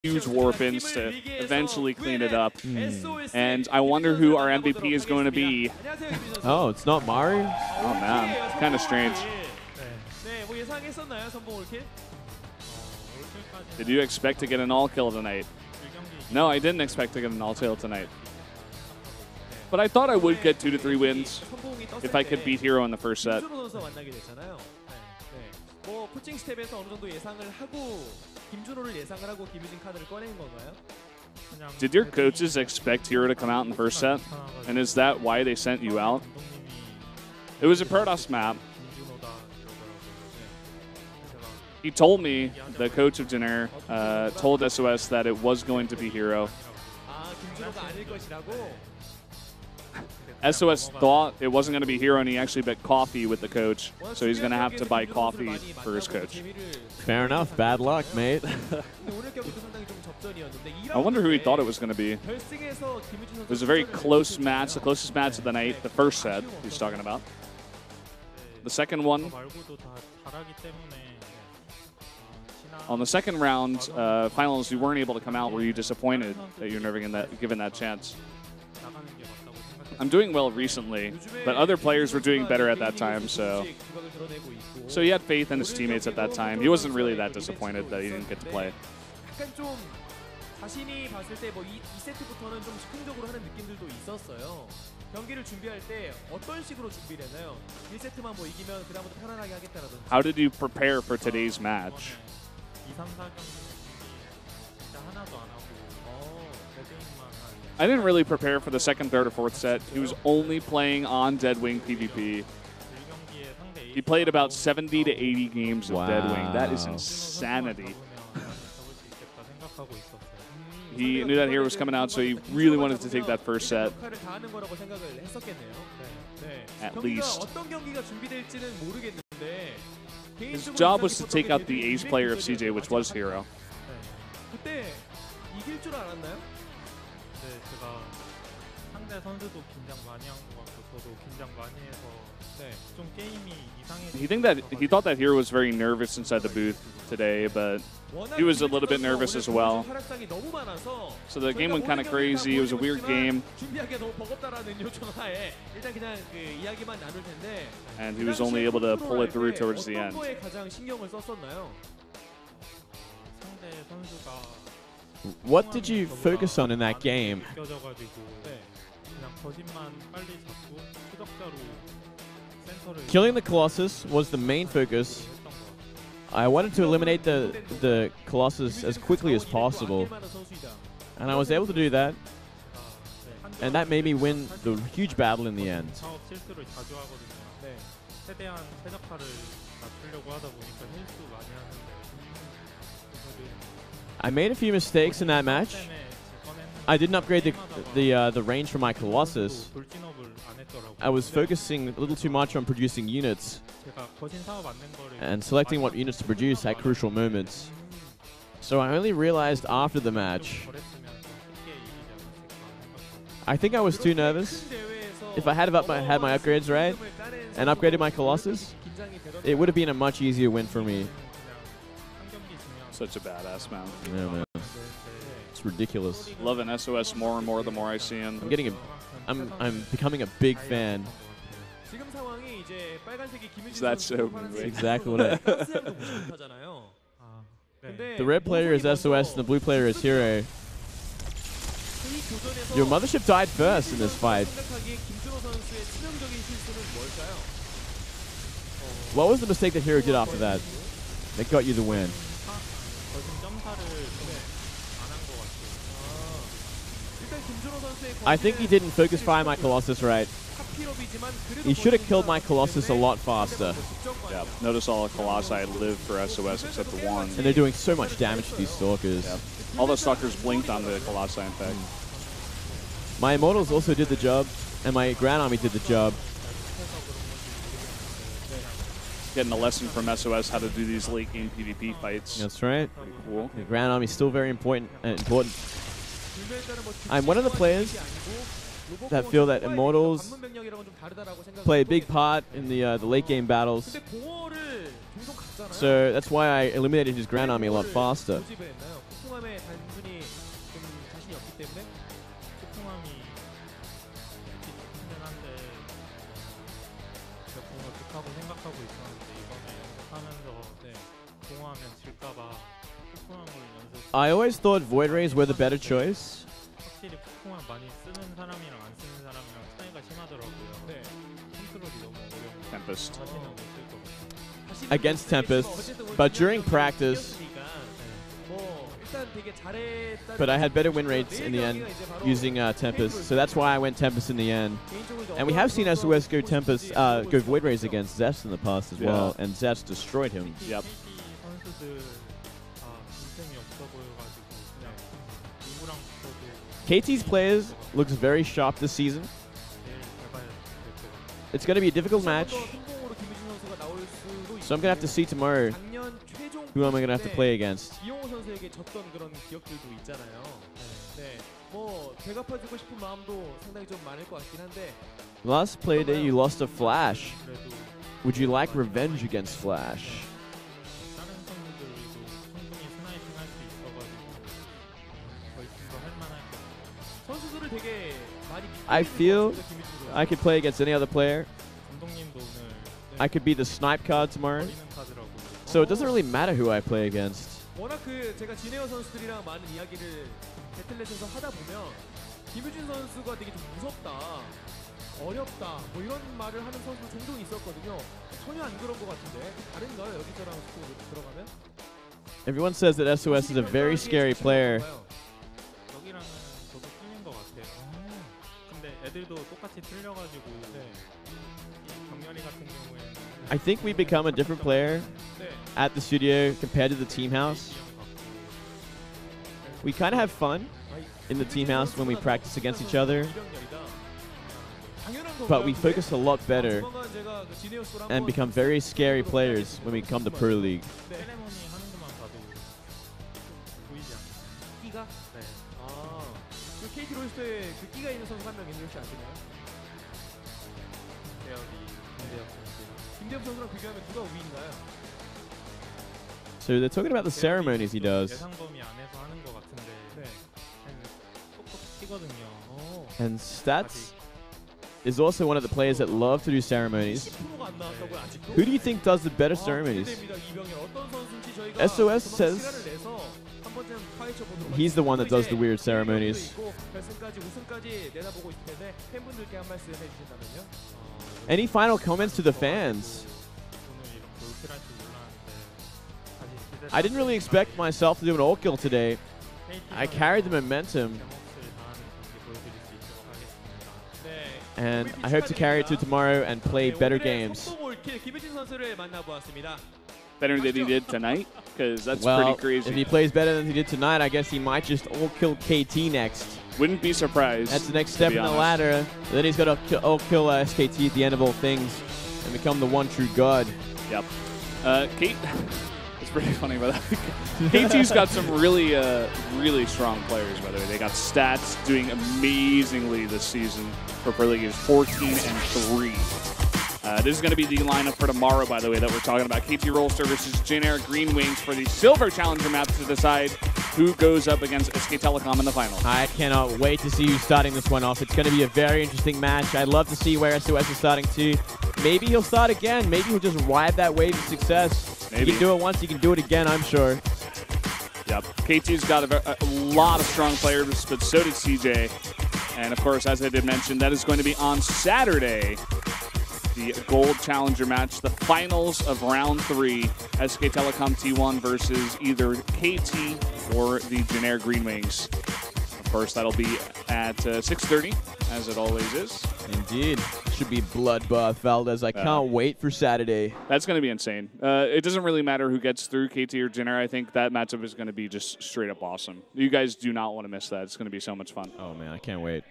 huge warp-ins to eventually clean it up. And I wonder who our MVP is going to be. Oh, it's not Mario? Oh, man. It's kind of strange. Did you expect to get an all-kill tonight? No, I didn't expect to get an all-kill tonight. But I thought I would get 2 to 3 wins if I could beat Hero in the first set. Did your coaches expect Hero to come out in the first set? And is that why they sent you out? It was a Protoss map. He told me, the coach of Jenner, told SOS that it was going to be Hero. SOS thought it wasn't going to be Hero, and he actually bet coffee with the coach. So he's going to have to buy coffee for his coach. Fair enough. Bad luck, mate. I wonder who he thought it was going to be. It was a very close match, the closest match of the night, the first set he's talking about. The second one, on the second round finals, you weren't able to come out. Were you disappointed that you're never given that chance? I'm doing well recently, but other players were doing better at that time, so he had faith in his teammates at that time. He wasn't really that disappointed that he didn't get to play. How did you prepare for today's match? I didn't really prepare for the second, third, or fourth set. He was only playing on Deadwing PvP. He played about 70 to 80 games of Deadwing. That is insanity. He knew that Hero was coming out, so he really wanted to take that first set. At least. His job was to take out the ace player of CJ, which was Hero. He thought that Hero was very nervous inside the booth today, but he was a little bit nervous as well. So the game went kind of crazy. It was a weird game. And he was only able to pull it through towards the end. What did you focus on in that game? Killing the Colossus was the main focus. I wanted to eliminate the Colossus as quickly as possible, and I was able to do that, and that made me win the huge battle in the end. I made a few mistakes in that match. I didn't upgrade the range for my Colossus. I was focusing a little too much on producing units and selecting what units to produce at crucial moments. So I only realized after the match. I think I was too nervous. If I had had my upgrades right and upgraded my Colossus, it would have been a much easier win for me. Such a badass man. Yeah, man. It's ridiculous. Loving SOS more and more the more I see him. I'm becoming a big fan. That's so That's exactly what I... The red player is SOS and the blue player is Hero. Your mothership died first in this fight. What was the mistake that Hero did after that? That got you the win. I think he didn't focus fire my Colossus right. He should have killed my Colossus a lot faster. Yeah, notice all the Colossi live for SOS except the one. And they're doing so much damage to these Stalkers. Yeah. All the Stalkers blinked on the Colossi, in fact. My Immortals also did the job, and my Grand Army did the job. Getting a lesson from SOS how to do these late game PvP fights. That's right. Pretty cool. The Grand Army is still very important. I'm one of the players that feel that Immortals play a big part in the late game battles. So that's why I eliminated his Grand Army a lot faster. 단순히 좀 자신이 없기 때문에 소통함이 있긴 한데 제가 공을 좋다고 생각하고 있었는데 이번에 연습하면서 공하면 질까봐 소통함을 연습. I always thought Void Rays were the better choice. 확실히 소통함 많이 쓰는 사람이랑 안 쓰는 사람이랑 차이가 심하더라고요. 네. 컨트롤이 너무 어려운 거. Tempest. 자신은 못쓸 것 같아요. Against Tempest, but during practice. But I had better win rates in the end using Tempest, so that's why I went Tempest in the end. And we have seen SOS go Tempest, go Void Rays against Zest in the past as well, and Zest destroyed him. Yep. KT's players looks very sharp this season. It's going to be a difficult match, so I'm going to have to see tomorrow who am I going to have to play against. Last play day you lost to Flash. Would you like revenge against Flash? I feel I could play against any other player. I could be the snipe card tomorrow. So it doesn't really matter who I play against. 워낙 제가 지네어 선수들이랑 많은 이야기를 배틀넷에서 하다 보면 김유진 선수가 되게 좀 무섭다, 어렵다, 뭐 이런 말을 하는 선수도 종종 있었거든요. 전혀 안 그런 것 같은데 다른가요? 여기서랑 들어가면? Everyone says that SOS is a very scary player. 여기랑은 저도 틀린 것 같아요. 근데 애들도 똑같이 틀려가지고 경렬이 같은 경우에는 I think we become a different player at the studio compared to the team house. We kind of have fun in the team house when we practice against each other, but we focus a lot better and become very scary players when we come to Pro League. KT 로스터에 그 끼가 있는 선수 한 명 있는 혹시 아시나요? 김대엽 선수랑 비교하면 누가 우위인가요? So they're talking about the ceremonies he does. 예상범위 안에서 하는 것 같은데 똑똑 튀거든요. And Stats is also one of the players that love to do ceremonies. Who do you think does the better ceremonies? SOS says he's the one that does the weird ceremonies. Any final comments to the fans? I didn't really expect myself to do an all kill today. I carried the momentum, and I hope to carry it to tomorrow and play better games. Better than he did tonight? Because that's well, pretty crazy. If he plays better than he did tonight, I guess he might just all-kill KT next. Wouldn't be surprised. That's the next step in the ladder. Then he's got to all-kill SKT at the end of all things and become the one true god. Yep. Kate, it's pretty funny, but KT's got some really, really strong players, by the way. They got Stats doing amazingly this season for Pro League. Is 14-3. This is going to be the lineup for tomorrow, by the way, that we're talking about. KT Rolster versus Generic Green Wings for the Silver Challenger map to decide who goes up against SK Telecom in the final. I cannot wait to see you starting this one off. It's going to be a very interesting match. I'd love to see where SOS is starting to. Maybe he'll start again. Maybe he'll just ride that wave of success. Maybe. He can do it once, he can do it again, I'm sure. Yep. KT's got a lot of strong players, but so did CJ. And, of course, as I did mention, that is going to be on Saturday. The Gold Challenger match, the finals of round 3, SK Telecom T1 versus either KT or the Generic Green Wings. Of course, that'll be at 6:30, as it always is. Indeed. Should be bloodbath, Valdez. I can't wait for Saturday. That's going to be insane. It doesn't really matter who gets through, KT or Generic. I think that matchup is going to be just straight up awesome. You guys do not want to miss that. It's going to be so much fun. Oh, man, I can't wait.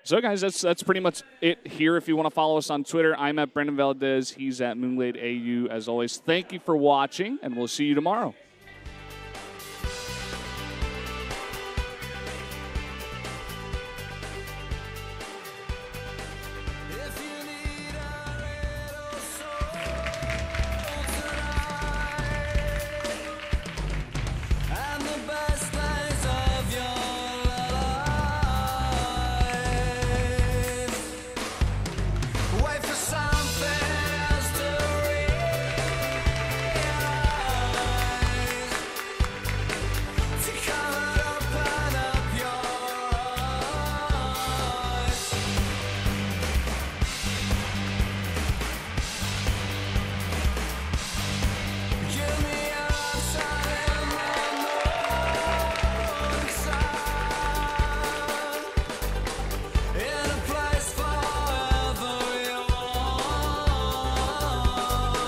So, guys, that's pretty much it here. If you want to follow us on Twitter, I'm at Brendan Valdez. He's at Moonglade AU. As always, thank you for watching, and we'll see you tomorrow.